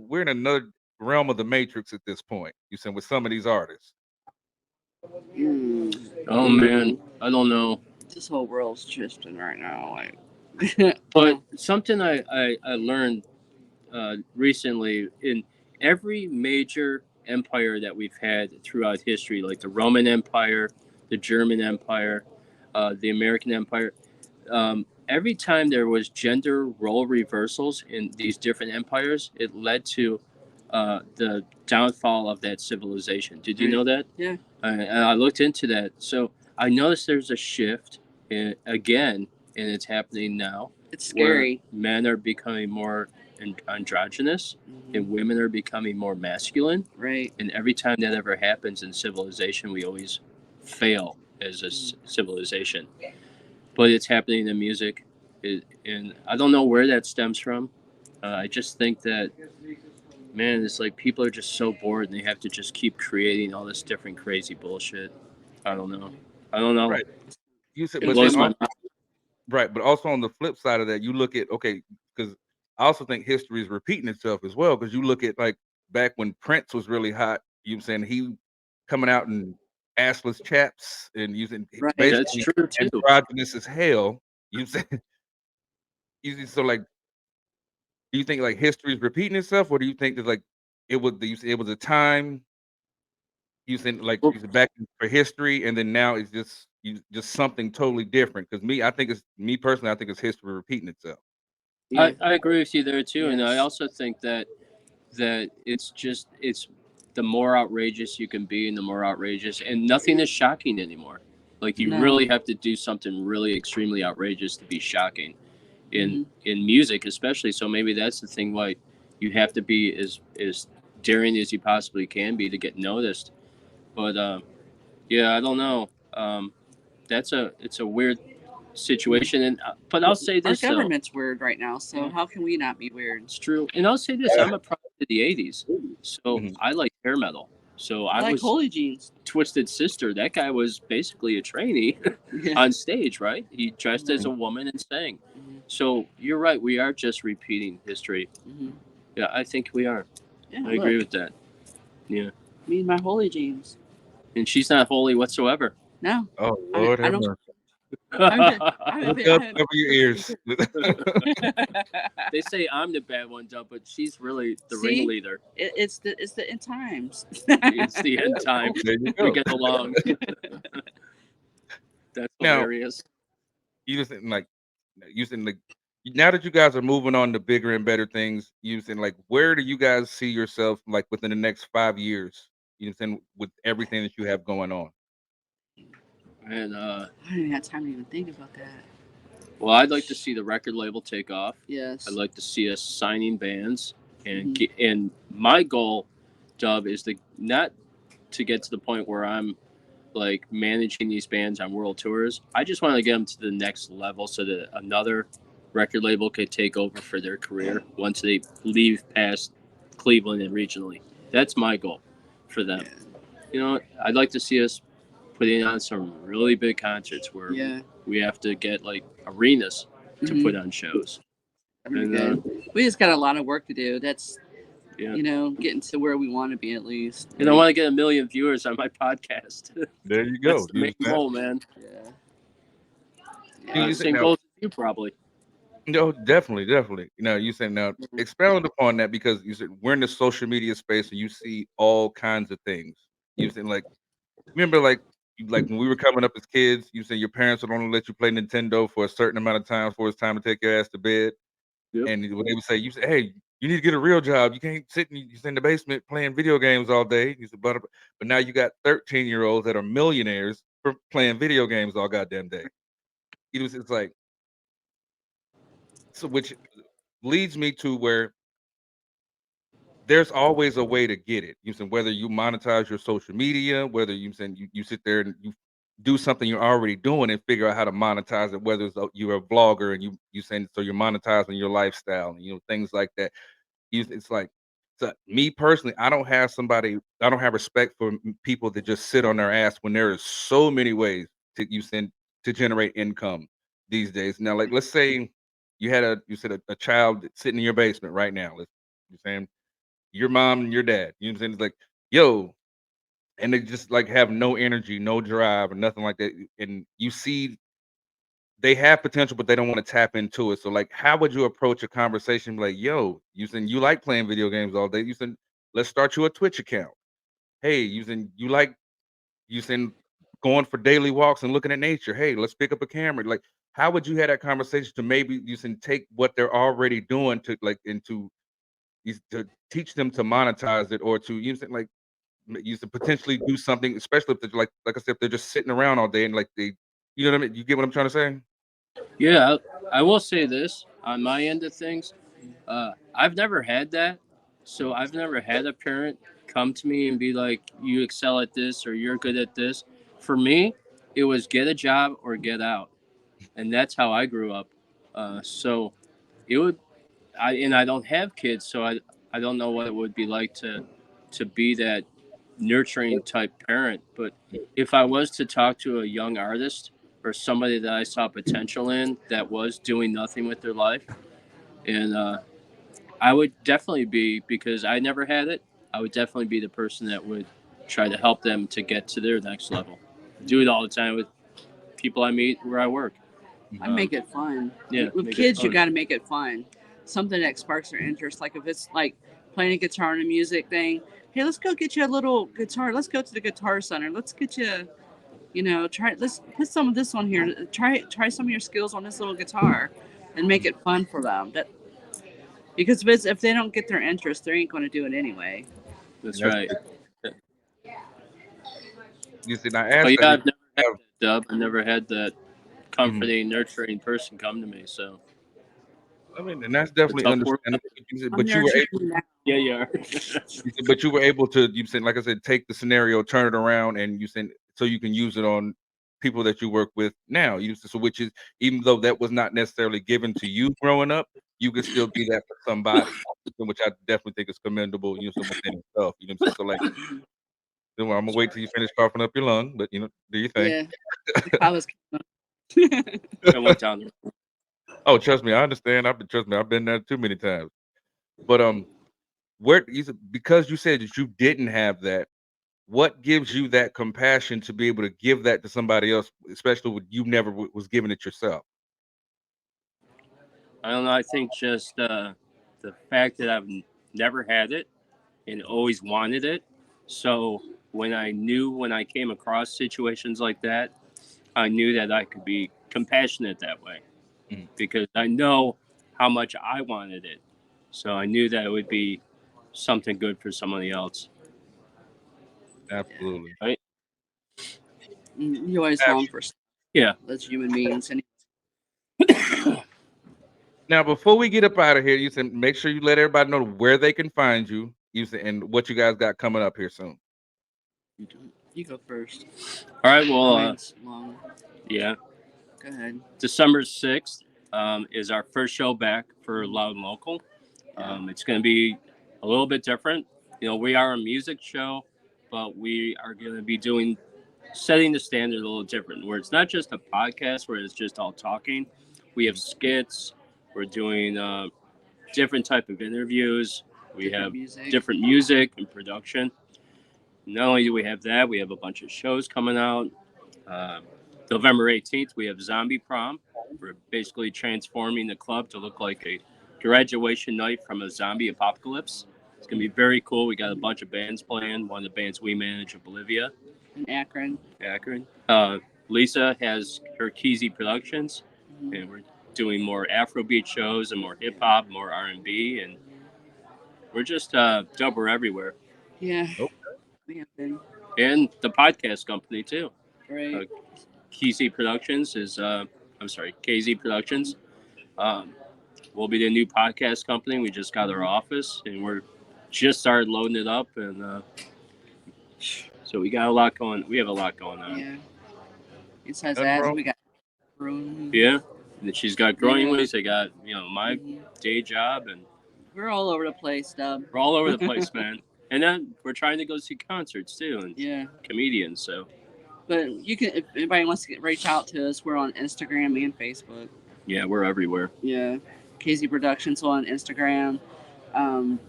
we're in another realm of the matrix at this point. You said with some of these artists. oh man, I don't know. This whole world's shifting right now. Like, But something I learned recently, in every major empire that we've had throughout history, like the Roman Empire, the German Empire, the American Empire, every time there was gender role reversals in these different empires, it led to the downfall of that civilization. Did you know that? Yeah. And I looked into that. So I noticed there's a shift again, and it's happening now. it's where scary. men are becoming more androgynous and women are becoming more masculine. Right. And every time that ever happens in civilization, we always fail as a civilization. But it's happening in music. And I don't know where that stems from. I just think that, man, it's like people are just so bored and they have to just keep creating all this different crazy bullshit. I don't know. Right. You said, It but blows then my also, right, but also on the flip side of that, you look at because I also think history is repeating itself as well. Because you look at like back when Prince was really hot, you were saying he coming out in assless chaps and using Right. That's basically true too. androgynous as hell. You said so like do you think like history is repeating itself, or do you think that like it was a time you said like you said back for history, and then now it's just something totally different? Because I think it's me personally, I think it's history repeating itself. Yeah. I agree with you there too, and I Yes. also think that it's the more outrageous you can be, and the more outrageous, and nothing is shocking anymore. Like you No. really have to do something really extremely outrageous to be shocking in music, especially. So maybe that's the thing why you have to be as daring as you possibly can be to get noticed. But yeah, I don't know. It's a weird situation, and but I'll say Our this though. government's weird right now, so how can we not be weird? It's true. And I'll say this, I'm a product of the 80s. So Mhm. I like hair metal. So I I like was Holy Jeans. Twisted Sister. That guy was basically a trainee Yeah. on stage, right? He dressed as a woman and sang. Mhm. So you're right. We are just repeating history. Mhm. Yeah, I think we are. Yeah, I agree look, with that. Yeah. me and my Holy Jeans. And she's not holy whatsoever. No, Oh I Lord, have don't- mercy. I'm Dub, cover your ears. They say I'm the bad one, Dub, but she's really the See? ringleader. It's the end times. It's the end time. There you We go. get along. That's Now, hilarious. you just like using like now that you guys are moving on to bigger and better things, using like where do you guys see yourself like within the next 5 years? You know, what I'm saying, with everything that you have going on. And I didn't even have time to even think about that. well, I'd like to see the record label take off. Yes. I'd like to see us signing bands, and Mhm. and my goal, Dub, is to not to get to the point where I'm like managing these bands on world tours. I just want to get them to the next level so that another record label could take over for their career once they leave past Cleveland and regionally. That's my goal for them. Yeah. You know, I'd like to see us putting on some really big concerts where Yeah. we have to get like arenas to Mhm. put on shows. That'd be And, good. We just got a lot of work to do. That's Yeah. Getting to where we want to be at least. And I want to get 1 million viewers on my podcast. There you go. That's the main goal, man. Yeah. You Yeah. said Same now- goal as you probably. No, definitely. You know, you said now expound upon that because you said we're in the social media space and you see all kinds of things. You said like remember like when we were coming up as kids, you said your parents would only let you play Nintendo for a certain amount of time before it's time to take your ass to bed. Yep. And when they would say, you say, hey, you need to get a real job. You can't sit in the basement playing video games all day. You said, but now you got 13-year-olds that are millionaires for playing video games all goddamn day. It's like so, which leads me to where there's always a way to get it. You said whether you monetize your social media, whether you said you sit there and you do something you're already doing and figure out how to monetize it. Whether you're a blogger and you saying so you're monetizing your lifestyle and things like that. It's like so me personally, I don't have respect for people that just sit on their ass when there is so many ways to generate income these days. Now, like let's say you said a child that's sitting in your basement right now. You're saying your mom and your dad. You know what I'm saying? It's like, yo, and they just like have no energy, no drive, or nothing like that. And you see they have potential, but they don't want to tap into it. So, like, how would you approach a conversation like, yo, you like playing video games all day? Let's start you a Twitch account. Hey, you saying going for daily walks and looking at nature. Hey, let's pick up a camera. Like, how would you have that conversation to maybe take what they're already doing to like into to teach them to monetize it or to like you to potentially do something, especially if they're like I said, if they're just sitting around all day and like you know what I mean? You get what I'm trying to say? Yeah, I will say this on my end of things. I've never had that. So I've never had a parent come to me and be like, you excel at this or you're good at this. For me, it was get a job or get out. And that's how I grew up. So it would, I don't have kids, so I don't know what it would be like to be that nurturing type parent. But if I was to talk to a young artist or somebody that I saw potential in that was doing nothing with their life, and I would definitely be, because I never had it, I would definitely be the person that would try to help them to get to their next level. Do it all the time with people I meet where I work. I make it fun. Yeah, With make it kids, you fun. got to make it fun. Something that sparks their interest. Like if it's like playing a guitar and a music thing. Hey, let's go get you a little guitar. Let's go to the Guitar Center. Let's get you, let's put some of this on here. Try some of your skills on this little guitar, and make it fun for them. Because if they don't get their interest, they ain't going to do it anyway. That's That's right. You see, now Oh ask yeah, that. I've never had that, Dub. I never had that comforting, nurturing person come to me. So I mean, and that's definitely tough work. understandable. I'm But you were nurturing able, you now. Yeah, you are. but you were able to, you said, like I said, take the scenario, turn it around, and you said so you can use it on people that you work with now. So which is even though that was not necessarily given to you growing up, you could still be that for somebody, which I definitely think is commendable. So within itself, you know what I'm saying? So like, I'm gonna wait till you finish coughing up your lung, but do your thing. Yeah. I was. I went down there. Oh, trust me, I understand. I've been there too many times. But where because you said that you didn't have that, what gives you that compassion to be able to give that to somebody else, especially when you never was giving it yourself? I don't know. I think just the fact that I've never had it and always wanted it. So when I came across situations like that, I knew that I could be compassionate that way Mhm. because I know how much I wanted it. So I knew that it would be something good for somebody else. Absolutely. Right? You always Ab- long for stuff. Yeah. That's human beings. And Now, before we get up out of here, you said make sure you let everybody know where they can find you. You said, and what you guys got coming up here soon. you go first. All right. Well, Mine's long. yeah. Go ahead. December 6th is our first show back for Loud and Local. It's going to be a little bit different. You know, we are a music show, but we are going to be setting the standard a little different, where it's not just a podcast where it's just all talking. We have skits. We're doing different type of interviews. We Different have music. different music and production. Not only do we have that, we have a bunch of shows coming out. November 18th, we have Zombie Prom. We're basically transforming the club to look like a graduation night from a zombie apocalypse. It's going to be very cool. We got a bunch of bands playing. One of the bands we manage in Bolivia. In Akron. Lisa has her Keezy Productions, Mhm. and we're doing more Afrobeat shows and more hip hop, more R&B, and we're just dub. We're everywhere. Yeah. Okay. We have been. And the podcast company too. Right. KZ Productions. Will be the new podcast company. We just got our office and we're just started loading it up, and so we got a lot going. We have a lot going on. Yeah. Besides Nothing that, wrong. we got room. Yeah. And she's got growing Yeah. ways. I got my Mhm. day job, and We're all over the place, Dub. we're all over the place, man. And then we're trying to go see concerts too, and Yeah. comedians. So But you can, if anybody wants to reach out to us, we're on Instagram and Facebook. yeah, we're everywhere. Yeah. KZ Productions on Instagram.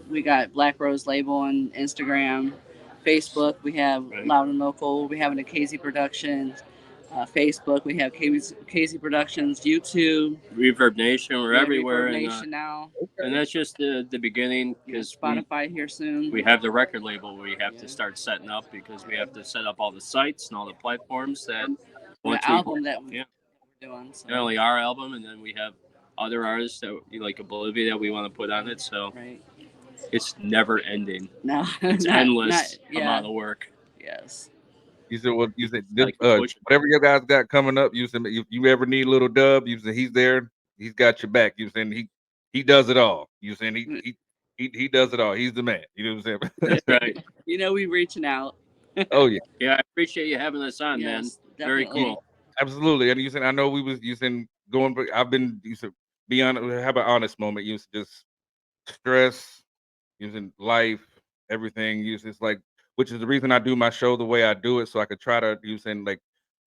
We got Black Rose Label on Instagram. Facebook, we have Right. Loud and Local. We have a KZ Productions. Facebook, we have KZ Productions. YouTube. Reverb Nation, we're We have everywhere, Reverb and, Nation now. and that's just the beginning We have because Spotify here soon. we have the record label we have Yeah. to start setting up because we have to set up all the sites and all the platforms that the once album that yeah. we're doing. So. not only our album, and then we have other artists that like a Bolivia that we want to put on it. So Right. it's never ending. No. It's not- endless not- yeah. amount of work. Yes. You said what? You said just, Like a push. whatever you guys got coming up. You said if you ever need a little Dub, you said he's there. He's got your back. You saying he does it all. You saying he does it all. He's the man. You know what I'm saying? That's right. You know, we reaching out. Oh yeah, Yeah, I appreciate you having us on, man. Yes, Very definitely. cool. absolutely. And you said I know we was you said going, but I've been you said be honest, have an honest moment. You said just stress, using life, everything. Use it's like which is the reason I do my show the way I do it, so I could try to use in like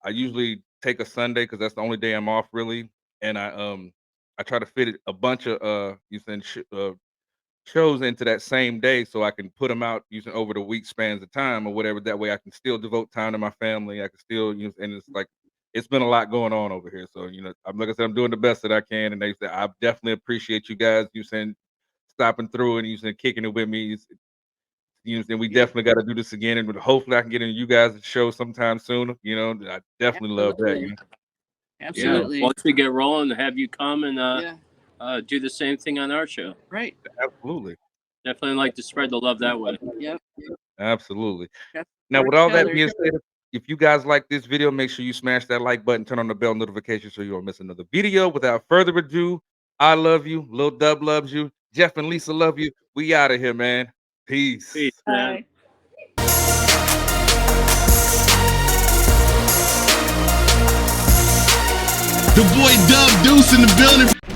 I usually take a Sunday because that's the only day I'm off really, and I try to fit a bunch of using shows into that same day so I can put them out using over the week spans of time or whatever. That way I can still devote time to my family. I can still use, and it's like it's been a lot going on over here. So I'm like I said, I'm doing the best that I can, and they said I definitely appreciate you guys. You saying stopping through and you saying kicking it with me. And we definitely got to do this again, and hopefully I can get in you guys' show sometime soon. I definitely love that. Absolutely. Yeah. Absolutely. Once we get rolling, have you come and Yeah. do the same thing on our show. Right. Absolutely, Definitely like to spread the love that way. Yep. absolutely. That's Now, for with all each that other. being said, if you guys like this video, make sure you smash that like button, turn on the bell notification so you don't miss another video. Without further ado, I love you. Lil Dub loves you. Jeff and Lisa love you. We out of here, man. Peace. Peace, man. Bye. The boy Dub Deuce in the building.